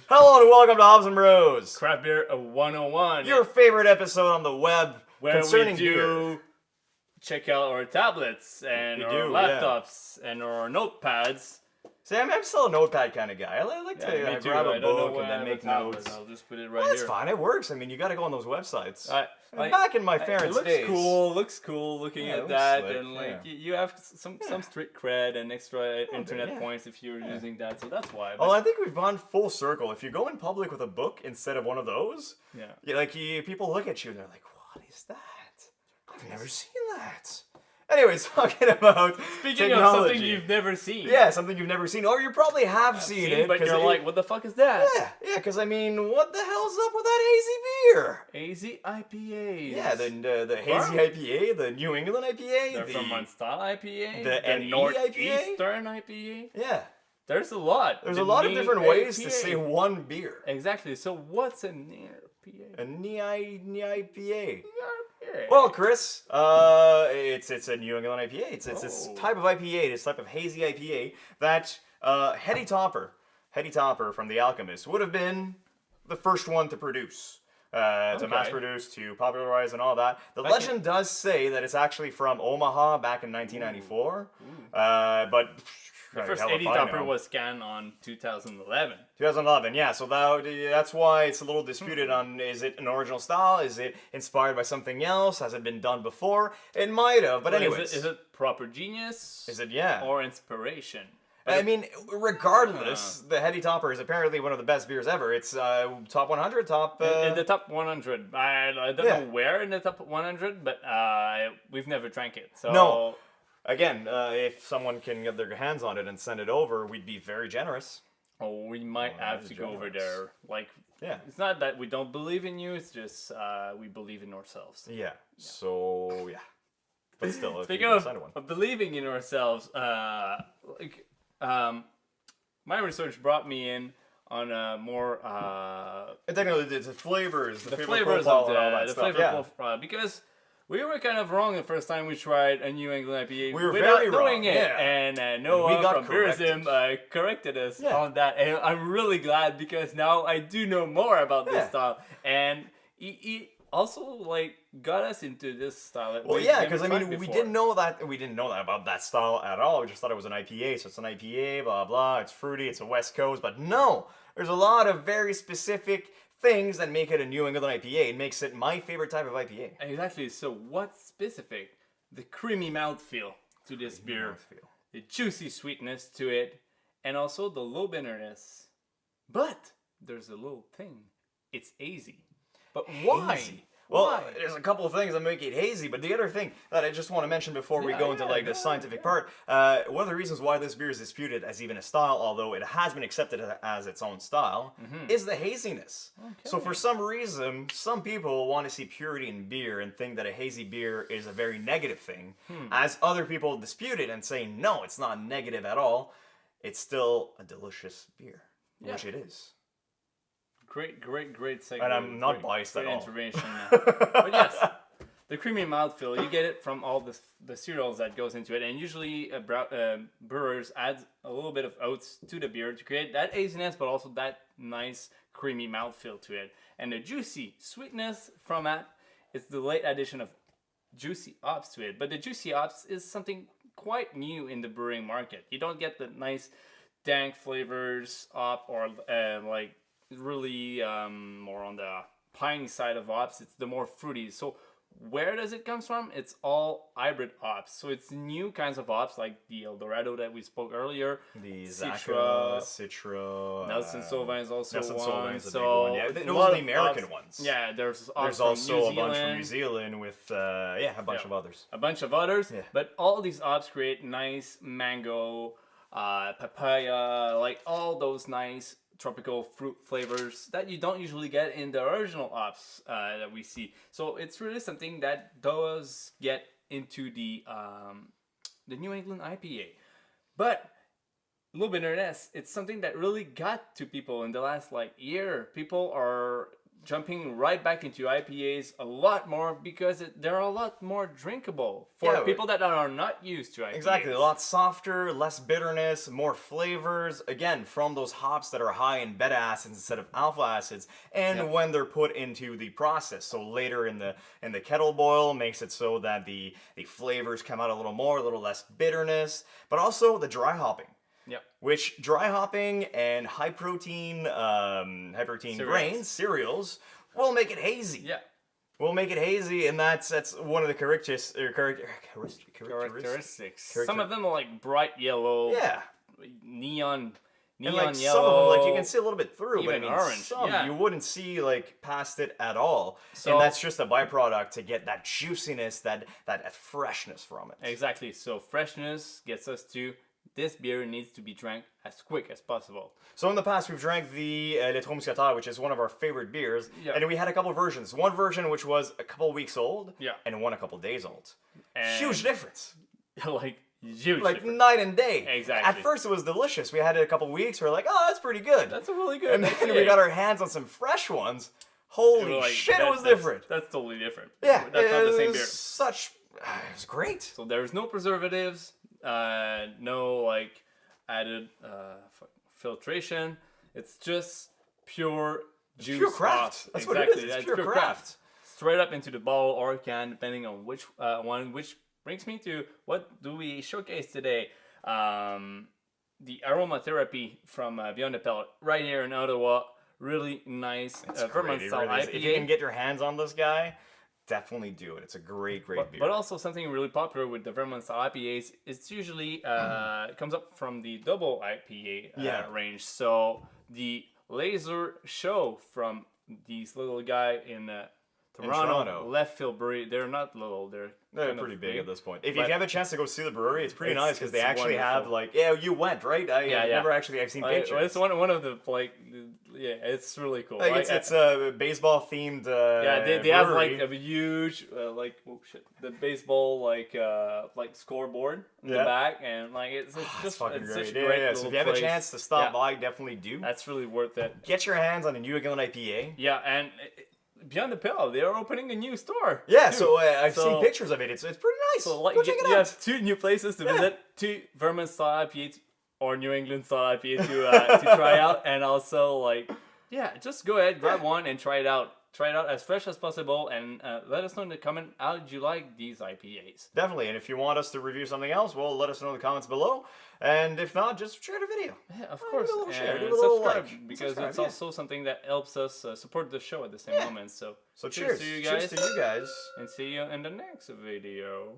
Hello and welcome to Hobbs and Bros, Craft Beer 101. your favorite episode on the web where concerning we do beer. check out our tablets and We our do, laptops and our notepads. See, I'm still a notepad kind of guy. I like Yeah, to me too. grab I a don't know book why and I then have a make tablet. notes. I'll just put it right Well, that's here. fine. It works. I mean, you got to go on those websites. Like, Back in my it parents' looks days. looks cool looking Yeah, it at looks that, slick, and like yeah. you have some street cred and extra internet yeah. points if you're using that, so that's why. Well, I think we've gone full circle. If you go in public with a book instead of one of those, people look at you and they're like, "What is that? I've never seen that." Anyways, talking about Speaking technology. of something you've never seen. Yeah, something you've never seen, or you probably have seen it, but you're like, what the fuck is that? yeah, because I mean, what the hell's up with that hazy beer? Hazy IPAs. Yeah, the hazy IPA, the New England IPA, The Vermont style IPA, the NE Northeastern IPA. Yeah, there's a lot. a lot of different ways to say one beer. Exactly. So what's an IPA? A NE IPA. IPA. Well, Chris, it's a New England IPA. It's this type of IPA, this type of hazy IPA that Hetty Topper from The Alchemist would have been the first one to produce. To mass produce, to popularize, and all that. The legend does say that it's actually from Omaha back in 1994. But the first Hetty Topper was scanned on 2011. 2011, yeah. So that's why it's a little disputed on, is it an original style? Is it inspired by something else? Has it been done before? It might have, but anyways. Is it proper genius? Is it, yeah. Or inspiration? I mean, regardless, the Hetty Topper is apparently one of the best beers ever. It's top 100, top... In the top 100. I don't know where in the top 100, but we've never drank it. So. No. Again, if someone can get their hands on it and send it over, we'd be very generous. Oh, we might have to go over there. Like, it's not that we don't believe in you, it's just we believe in ourselves. Yeah. So, yeah. But still, speaking of believing in ourselves, my research brought me in on more technically the flavors, the flavors profile of and all that the stuff. flavor profile, because we were kind of wrong the first time we tried a New England IPA. We were without very knowing wrong. it, Yeah. and Noah got from Beerism corrected us on that, and I'm really glad because now I do know more about this style, and he also like got us into this style. Well, yeah, because I mean, we didn't know that about that style at all. We just thought it was an IPA, so it's an IPA, blah blah. It's fruity, it's a West Coast, but no, there's a lot of very specific things that make it a New England IPA. It makes it my favorite type of IPA. Exactly. So what's specific? The creamy mouthfeel to this beer, the juicy sweetness to it, and also the low bitterness. But there's a little thing. It's hazy. But why? Hazy. Well, there's a couple of things that make it hazy, but the other thing that I just want to mention before we go into like the scientific part, one of the reasons why this beer is disputed as even a style, although it has been accepted as its own style, is the haziness. Okay. So for some reason, some people want to see purity in beer and think that a hazy beer is a very negative thing, as other people dispute it and say, no, it's not negative at all. It's still a delicious beer, which it is. Great segue. And I'm not biased at all. Information. But yes, the creamy mouthfeel, you get it from all the cereals that goes into it. And usually brewers add a little bit of oats to the beer to create that haziness, but also that nice creamy mouthfeel to it. And the juicy sweetness from that is the late addition of juicy hops to it. But the juicy hops is something quite new in the brewing market. You don't get the nice dank flavors hop or like really more on the piney side of hops. It's the more fruity. So where does it come from? It's all hybrid hops. So it's new kinds of hops like the El Dorado that we spoke earlier. The Citra. Nelson Sauvin is also one. Is a big one. Yeah, those are the American ones. Yeah, there's also a bunch from New Zealand with a bunch of others. A bunch of others. Yeah. But all these hops create nice mango, papaya, like all those nice tropical fruit flavors that you don't usually get in the original hops that we see. So it's really something that does get into the New England IPA. But low bitterness, it's something that really got to people in the last year. People are jumping right back into IPAs a lot more because they're a lot more drinkable for people that are not used to IPAs. Exactly, a lot softer, less bitterness, more flavors, again, from those hops that are high in beta acids instead of alpha acids, and when they're put into the process. So later in the kettle boil makes it so that the flavors come out a little more, a little less bitterness, but also the dry hopping. Yep. Which dry hopping and high protein grains, cereals, will make it hazy. Yeah. Will make it hazy, and that's one of the characteristics. Some of them are like bright yellow. Yeah. Neon And like yellow. some of them, like you can see a little bit through, but I even mean, orange, some yeah. you wouldn't see like past it at all. So- And that's just a byproduct to get that juiciness, that freshness from it. Exactly. So freshness gets us to this beer needs to be drank as quick as possible. So in the past, we've drank the Les Trois Mousquetaires, which is one of our favorite beers, and we had a couple versions. One version which was a couple weeks old, and one a couple days old. And Huge difference. like huge. Like difference. night and day. Exactly. At first, it was delicious. We had it a couple weeks. We were like, oh, that's pretty good. That's a really good. And then we got our hands on some fresh ones. Holy Like, shit, it was different. That's totally different. Yeah, That's not the same beer. It was great. So there's no preservatives, no like added filtration. It's just pure juice. Pure craft. Off. That's exactly. what it is. It's That's pure pure craft. Straight up into the bottle or can, depending on which one. Which brings me to what do we showcase today? The aromatherapy from Beyond the Pellet, right here in Ottawa. Really nice Vermont style IPA. If you can get your hands on this guy, definitely do it. It's a great beer. But also something really popular with the Vermont style IPAs, it's usually comes up from the double IPA range. So the laser show from these little guy in Toronto, Left Field Brewery, they're not little, they're pretty big at this point. If you have a chance to go see the brewery, it's pretty nice because they it's actually have wonderful. like, you went, right? I've seen pictures. It's one of the like, it's really cool. Like, it's a baseball themed. They have like a huge the baseball like scoreboard in the back, and like it's just fucking it's great. such a great So if you have a chance to stop by, definitely do. That's really worth it. Get your hands on a New England IPA. Yeah, and Beyond the Pill, they are opening a new store. Yeah, too. so I've seen pictures of it. It's pretty nice. So like, go check it out. You have two new places to visit, two Vermont style IPAs or New England style IPA to try out, and also like just go ahead, grab one and try it out. Try it out as fresh as possible, and let us know in the comment how did you like these IPAs. Definitely, and if you want us to review something else, well, let us know in the comments below. And if not, just share the video. Yeah, of course. Give it a little share, and give it a little subscribe, like. because it's also something that helps us support the show at the same moment. So cheers to you guys. Cheers to you guys. And see you in the next video.